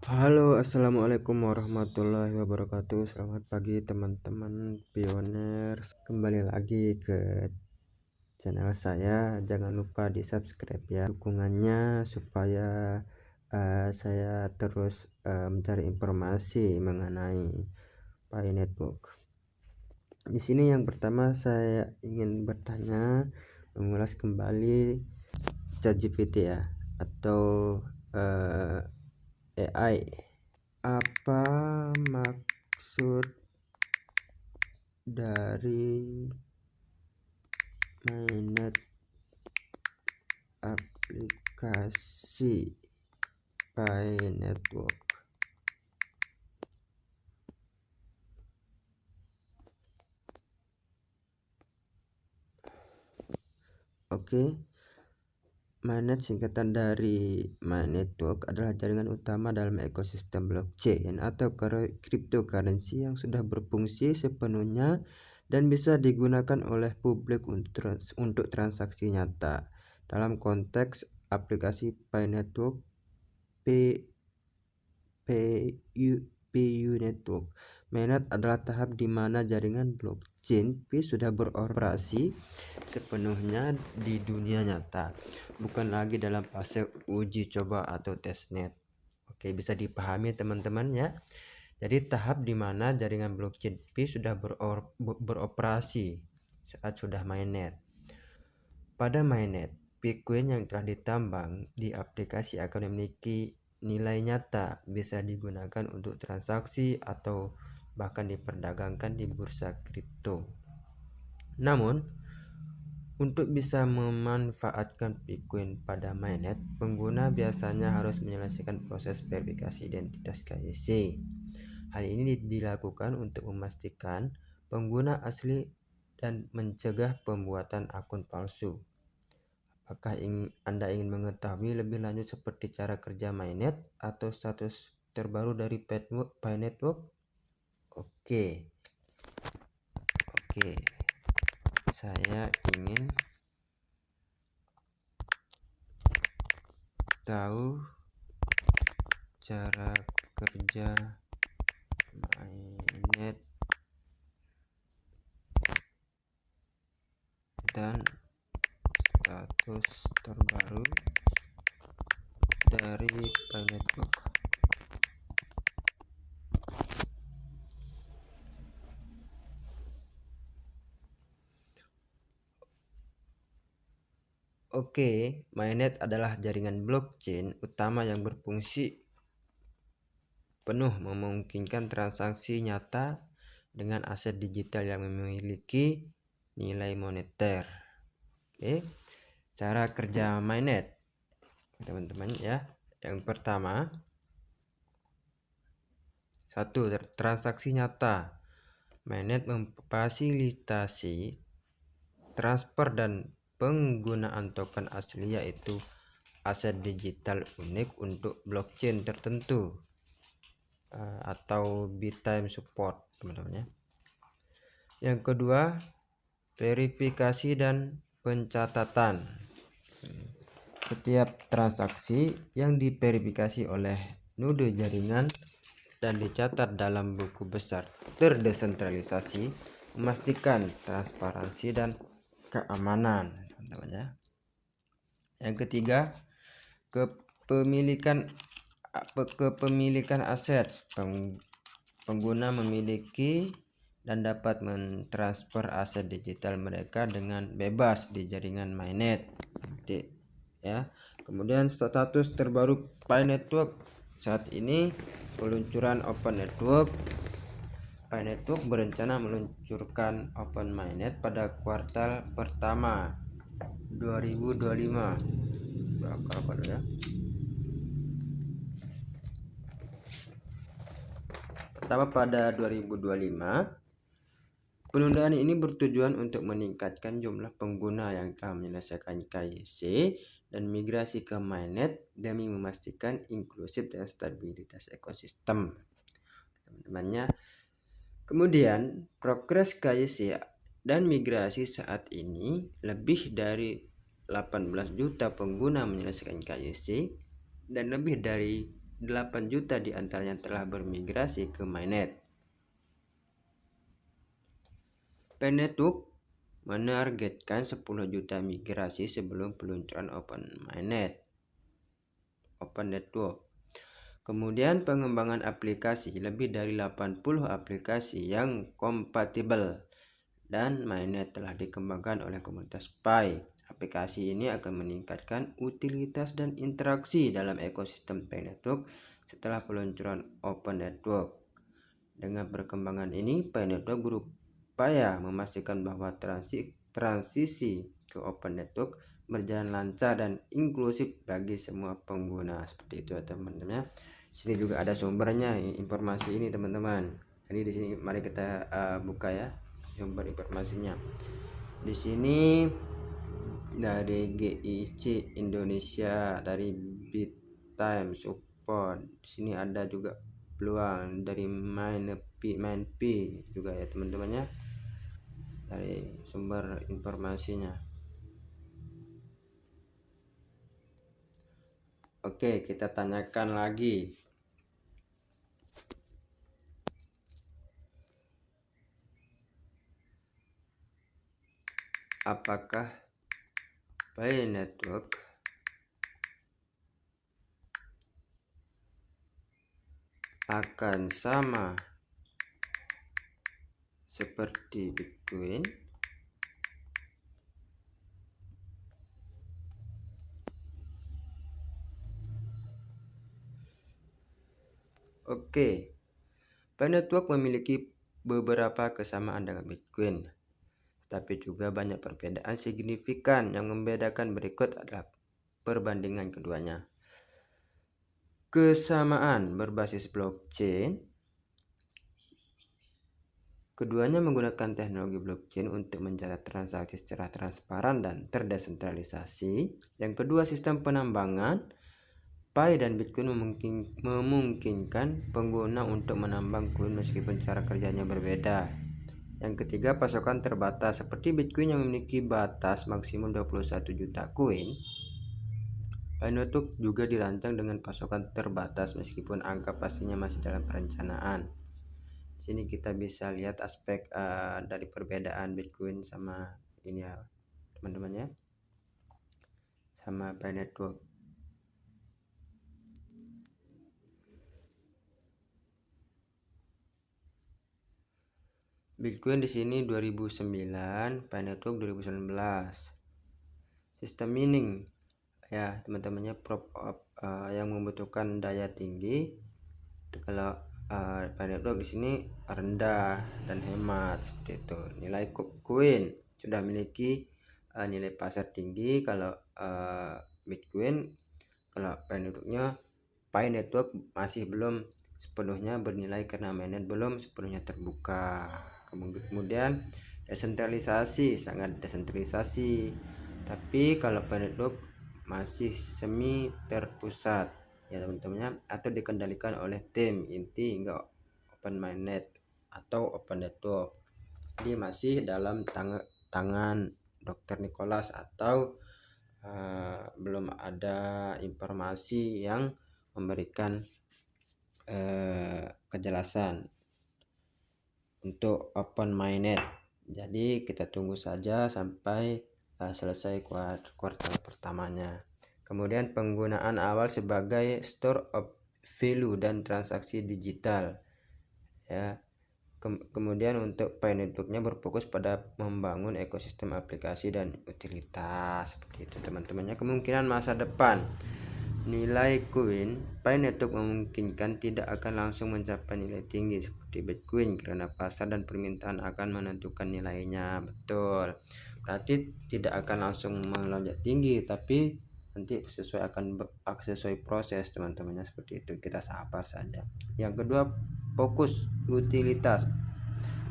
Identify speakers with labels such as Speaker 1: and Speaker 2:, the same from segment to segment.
Speaker 1: Halo, assalamualaikum warahmatullahi wabarakatuh. Selamat pagi teman-teman pioners. Kembali lagi ke channel saya. Jangan lupa di subscribe ya. Dukungannya supaya saya terus mencari informasi mengenai Pi Network. Di sini yang pertama saya ingin bertanya, mengulas kembali ChatGPT ya, atau AI. Apa maksud dari mainnet aplikasi Pi Network? Oke, mainnet singkatan dari Pi Network adalah jaringan utama dalam ekosistem blockchain atau cryptocurrency yang sudah berfungsi sepenuhnya dan bisa digunakan oleh publik untuk transaksi nyata. Dalam konteks aplikasi Pi Network, PU Network, mainnet adalah tahap di mana jaringan blockchain Pi sudah beroperasi sepenuhnya di dunia nyata, bukan lagi dalam fase uji coba atau testnet. Oke, bisa dipahami teman-teman ya. Jadi tahap di mana jaringan blockchain Pi sudah beroperasi saat sudah mainnet. Pada mainnet, Bitcoin yang telah ditambang di aplikasi akan memiliki nilai nyata, bisa digunakan untuk transaksi atau bahkan diperdagangkan di bursa kripto. Namun, untuk bisa memanfaatkan Bitcoin pada mainnet, pengguna biasanya harus menyelesaikan proses verifikasi identitas KYC. Hal ini dilakukan untuk memastikan pengguna asli dan mencegah pembuatan akun palsu. Apakah Anda ingin mengetahui lebih lanjut seperti cara kerja mainnet atau status terbaru dari Pi Network? Oke, saya ingin tahu cara kerja mainnet dan status terbaru dari Pi Network. Oke, mainnet adalah jaringan blockchain utama yang berfungsi penuh memungkinkan transaksi nyata dengan aset digital yang memiliki nilai moneter. Oke, cara kerja mainnet teman-teman ya. Yang pertama, 1. Transaksi nyata. Mainnet memfasilitasi transfer dan penggunaan token asli, yaitu aset digital unik untuk blockchain tertentu atau bitime support teman-teman ya. Yang kedua, verifikasi dan pencatatan. Setiap transaksi yang diverifikasi oleh node jaringan dan dicatat dalam buku besar terdesentralisasi memastikan transparansi dan keamanan, teman-teman ya. Yang ketiga, kepemilikan aset. Pengguna memiliki dan dapat mentransfer aset digital mereka dengan bebas di jaringan mainnet ya. Kemudian status terbaru Pi Network saat ini, peluncuran Open Network. Pi Network berencana meluncurkan Open Mainnet pada kuartal pertama 2025. Kapan ya? Pertama pada 2025. Penundaan ini bertujuan untuk meningkatkan jumlah pengguna yang telah menyelesaikan KYC dan migrasi ke mainnet demi memastikan inklusif dan stabilitas ekosistem, teman-temannya. Kemudian progres KYC dan migrasi saat ini, lebih dari 18 juta pengguna menyelesaikan KYC dan lebih dari 8 juta diantaranya telah bermigrasi ke mainnet. Pi Network menargetkan 10 juta migrasi sebelum peluncuran Open Network. Kemudian pengembangan aplikasi, lebih dari 80 aplikasi yang kompatibel dan mainnet telah dikembangkan oleh komunitas Pi. Aplikasi ini akan meningkatkan utilitas dan interaksi dalam ekosistem Pi Network setelah peluncuran Open Network. Dengan perkembangan ini, Pi Network berupaya memastikan bahwa transisi ke Open Network berjalan lancar dan inklusif bagi semua pengguna. Seperti itu ya teman-teman. Sini juga ada sumbernya informasi ini teman-teman. Jadi di sini mari kita buka ya sumber informasinya. Di sini dari GIC Indonesia, dari BitTime Support. Di sini ada juga peluang dari MainP juga ya teman-teman ya. Dari sumber informasinya. Oke, kita tanyakan lagi. Apakah Pi Network akan sama seperti Bitcoin? Oke, Pi Network memiliki beberapa kesamaan dengan Bitcoin, tapi juga banyak perbedaan signifikan. Yang membedakan berikut adalah perbandingan keduanya. Kesamaan berbasis blockchain. Keduanya menggunakan teknologi blockchain untuk mencatat transaksi secara transparan dan terdesentralisasi. Yang kedua, sistem penambangan. Pi dan Bitcoin memungkinkan pengguna untuk menambang koin meskipun cara kerjanya berbeda. Yang ketiga, pasokan terbatas. Seperti Bitcoin yang memiliki batas maksimum 21 juta koin, Pi Network juga dirancang dengan pasokan terbatas meskipun angka pastinya masih dalam perencanaan. Sini kita bisa lihat aspek dari perbedaan Bitcoin sama ini ya teman-teman ya, sama Pi Network. Bitcoin di sini 2009, Pi Network 2019. Sistem mining ya teman-temannya, yang membutuhkan daya tinggi. Kalau Pi Network di sini rendah dan hemat seperti itu. Nilai koin sudah memiliki nilai pasar tinggi. Kalau Bitcoin, kalau Pi Network masih belum sepenuhnya bernilai karena mainnet belum sepenuhnya terbuka. Kemudian desentralisasi, sangat desentralisasi. Tapi kalau Pi Network masih semi terpusat ya teman-teman, atau dikendalikan oleh tim inti hingga Open Mainnet atau Open Network. Jadi masih dalam tangan Dr. Nicholas atau belum ada informasi yang memberikan kejelasan untuk Open Mainnet. Jadi kita tunggu saja sampai selesai kuartal pertamanya. Kemudian penggunaan awal sebagai store of value dan transaksi digital ya. Kemudian untuk Pi Networknya berfokus pada membangun ekosistem aplikasi dan utilitas seperti itu teman-temannya. Kemungkinan masa depan nilai koin Pi Network memungkinkan tidak akan langsung mencapai nilai tinggi seperti Bitcoin karena pasar dan permintaan akan menentukan nilainya. Betul, berarti tidak akan langsung melonjak tinggi, tapi nanti sesuai proses teman-temannya seperti itu. Kita sabar saja. Yang kedua, fokus utilitas.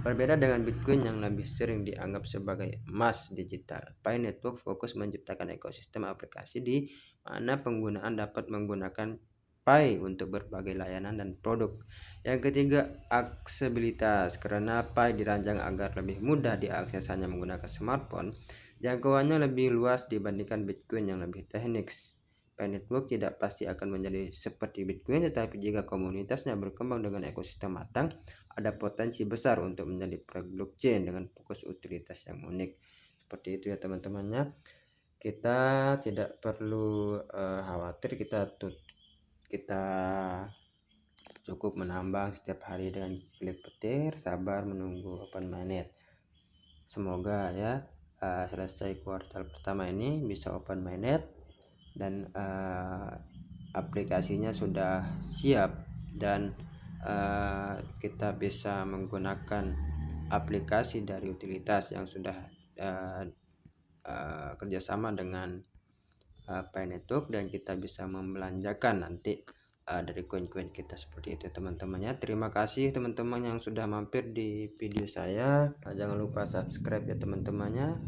Speaker 1: Berbeda dengan Bitcoin yang lebih sering dianggap sebagai emas digital, Pi Network fokus menciptakan ekosistem aplikasi di mana penggunaan dapat menggunakan Pi untuk berbagai layanan dan produk. Yang ketiga, aksesibilitas. Karena Pi dirancang agar lebih mudah diakses hanya menggunakan smartphone, jangkauannya lebih luas dibandingkan Bitcoin yang lebih teknis. Pi Pi Network tidak pasti akan menjadi seperti Bitcoin, tetapi jika komunitasnya berkembang dengan ekosistem matang, ada potensi besar untuk menjadi proyek blockchain dengan fokus utilitas yang unik. Seperti itu ya teman-temannya. Kita tidak perlu khawatir, kita cukup menambang setiap hari dengan klik petir, sabar menunggu open mainnet. Semoga ya selesai kuartal pertama ini bisa open mainnet dan aplikasinya sudah siap, dan kita bisa menggunakan aplikasi dari utilitas yang sudah kerjasama dengan Pi Network, dan kita bisa membelanjakan nanti dari koin-koin kita. Seperti itu teman-temannya. Terima kasih teman-teman yang sudah mampir di video saya. Jangan lupa subscribe ya teman-temannya.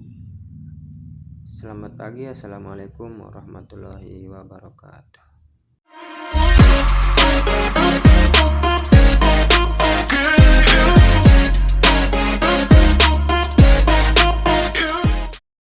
Speaker 1: Selamat pagi, assalamualaikum warahmatullahi wabarakatuh.